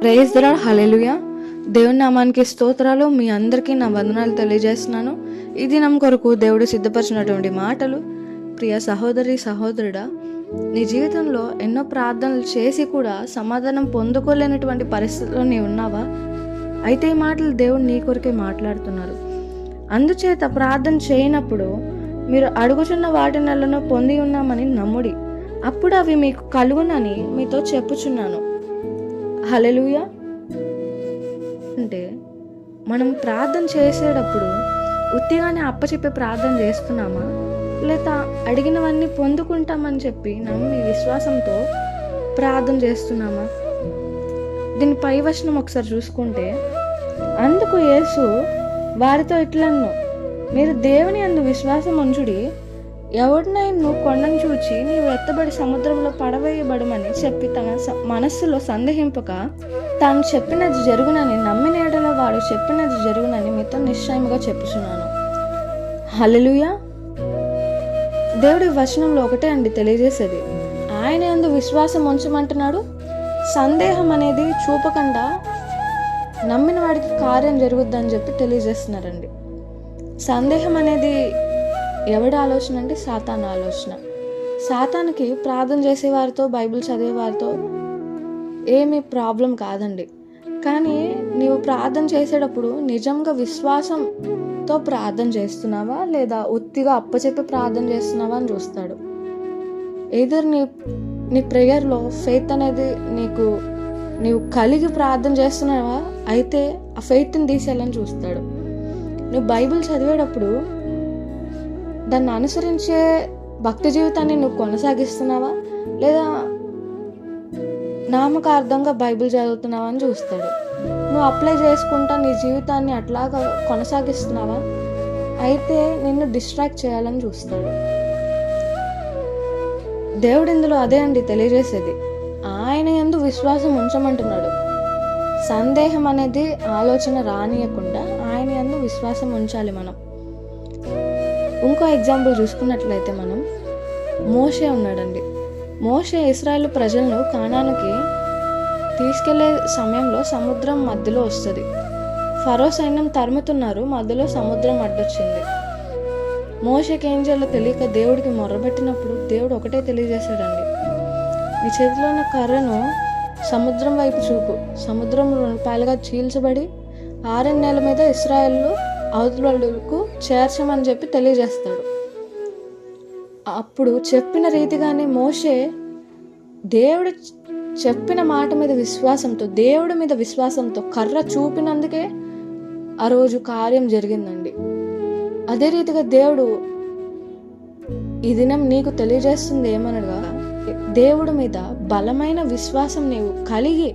Praise the lord, హల్లెలూయా. దేవుని నామానికి స్తోత్రాలు. మీ అందరికీ నా వందనాలు తెలియజేస్తున్నాను. ఈ దినం కొరకు దేవుడు సిద్ధపరిచినటువంటి మాటలు. ప్రియ సహోదరి సహోదరుడా, నీ జీవితంలో ఎన్నో ప్రార్థనలు చేసి కూడా సమాధానం పొందుకోలేనటువంటి పరిస్థితిలో నీవు ఉన్నావా? అయితే ఈ మాటలు దేవుడు నీ కొరకే మాట్లాడుతున్నారు. అందుచేత ప్రార్థన చేయనప్పుడు మీరు అడుగుచున్న వాటినలను పొంది ఉన్నామని నమ్ముడి, అప్పుడు అవి మీకు కలుగునని మీతో చెప్పుచున్నాను. హల్లెలూయా. అంటే మనం ప్రార్థన చేసేటప్పుడు ఉత్తిగానే అప్పచెప్పి ప్రార్థన చేస్తున్నామా, లేదా అడిగినవన్నీ పొందుకుంటామని చెప్పి నమ్మి విశ్వాసంతో ప్రార్థన చేస్తున్నామా? దీని పై వచనం ఒకసారి చూసుకుంటే, అందుకు యేసు వారితో ఇట్లన్నో, మీరు దేవుని యందు విశ్వాసం ఉంచుడి, ఎవడినైనా కొండను చూచి నీవు ఎత్తబడి సముద్రంలో పడవేయబడమని చెప్పి తన మనస్సులో సందేహింపక తాను చెప్పినది జరుగునని నమ్మిన ఎడల వాడు చెప్పినది జరుగునని మీతో నిశ్చయముగా చెప్పుచున్నాను. హల్లెలూయా. దేవుడి వచనంలో ఒకటే అండి తెలియజేసేది, ఆయన యందు విశ్వాసం ఉంచమంటున్నాడు. సందేహం అనేది చూపకుండా నమ్మిన వాడికి కార్యం జరుగుద్దని చెప్పి తెలియజేస్తున్నారండి. సందేహం అనేది ఎవడి ఆలోచన అంటే సాతాను ఆలోచన. సాతానికి ప్రార్థన చేసేవారితో బైబిల్ చదివేవారితో ఏమీ ప్రాబ్లం కాదండి. కానీ నీవు ప్రార్థన చేసేటప్పుడు నిజంగా విశ్వాసంతో ప్రార్థన చేస్తున్నావా, లేదా ఉత్తిగా అప్పచెప్పి ప్రార్థన చేస్తున్నావా అని చూస్తాడు. ఎదురు నీ ప్రేయర్లో ఫెయిత్ అనేది నీవు కలిగి ప్రార్థన చేస్తున్నావా, అయితే ఆ ఫెయిత్ని తీసేయాలని చూస్తాడు. నువ్వు బైబిల్ చదివేటప్పుడు దాన్ని అనుసరించే భక్తి జీవితాన్ని నువ్వు కొనసాగిస్తున్నావా, లేదా నామకార్థంగా బైబిల్ చదువుతున్నావా అని చూస్తాడు. నువ్వు అప్లై చేసుకుంటా నీ జీవితాన్ని అట్లాగా కొనసాగిస్తున్నావా, అయితే నిన్ను డిస్ట్రాక్ట్ చేయాలని చూస్తాడు. దేవుడు ఇందులో అదే అండి తెలియజేసేది, ఆయన యందు విశ్వాసం ఉంచమంటున్నాడు. సందేహం అనేది ఆలోచన రానియకుండా ఆయన యందు విశ్వాసం ఉంచాలి మనం. ఇంకో ఎగ్జాంపుల్ చూసుకున్నట్లయితే మనం మోషే ఉన్నాడండి. మోషే ఇశ్రాయేలు ప్రజలను కానానుకి తీసుకెళ్లే సమయంలో సముద్రం మధ్యలో వస్తుంది. ఫరో సైన్యం తరుముతున్నారు, మధ్యలో సముద్రం అడ్డొచ్చింది. మోషేకి ఏం చేయాలో తెలియక దేవుడికి మొర్రబెట్టినప్పుడు దేవుడు ఒకటే తెలియజేశాడండి, నీ చేతిలో ఉన్న కర్రను సముద్రం వైపు చూపు, సముద్రం 2 పాయలుగా చీల్చబడి 6 నెలల మీద ఇశ్రాయేలు అవతలకు చేర్చమని చెప్పి తెలియజేస్తాడు. అప్పుడు చెప్పిన రీతిగానే మోషే దేవుడు చెప్పిన మాట మీద విశ్వాసంతో, దేవుడి మీద విశ్వాసంతో కర్ర చూపినందుకే ఆ రోజు కార్యం జరిగిందండి. అదే రీతిగా దేవుడు ఈ దినం నీకు తెలియజేస్తుంది ఏమనగా, దేవుడి మీద బలమైన విశ్వాసం నీవు కలిగి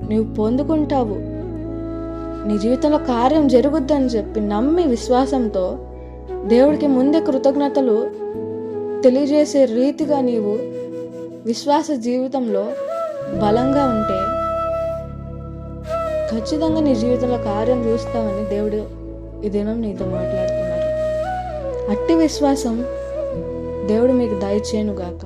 నీవు పొందుకుంటావు, నీ జీవితంలో కార్యం జరుగుద్దని చెప్పి నమ్మి విశ్వాసంతో దేవుడికి ముందే కృతజ్ఞతలు తెలియజేసే రీతిగా నీవు విశ్వాస జీవితంలో బలంగా ఉంటే ఖచ్చితంగా నీ జీవితంలో కార్యం చూస్తావని దేవుడు ఈ దినం నీతో మాట్లాడుతున్నారు. అట్టి విశ్వాసం దేవుడు మీకు దయచేయును గాక.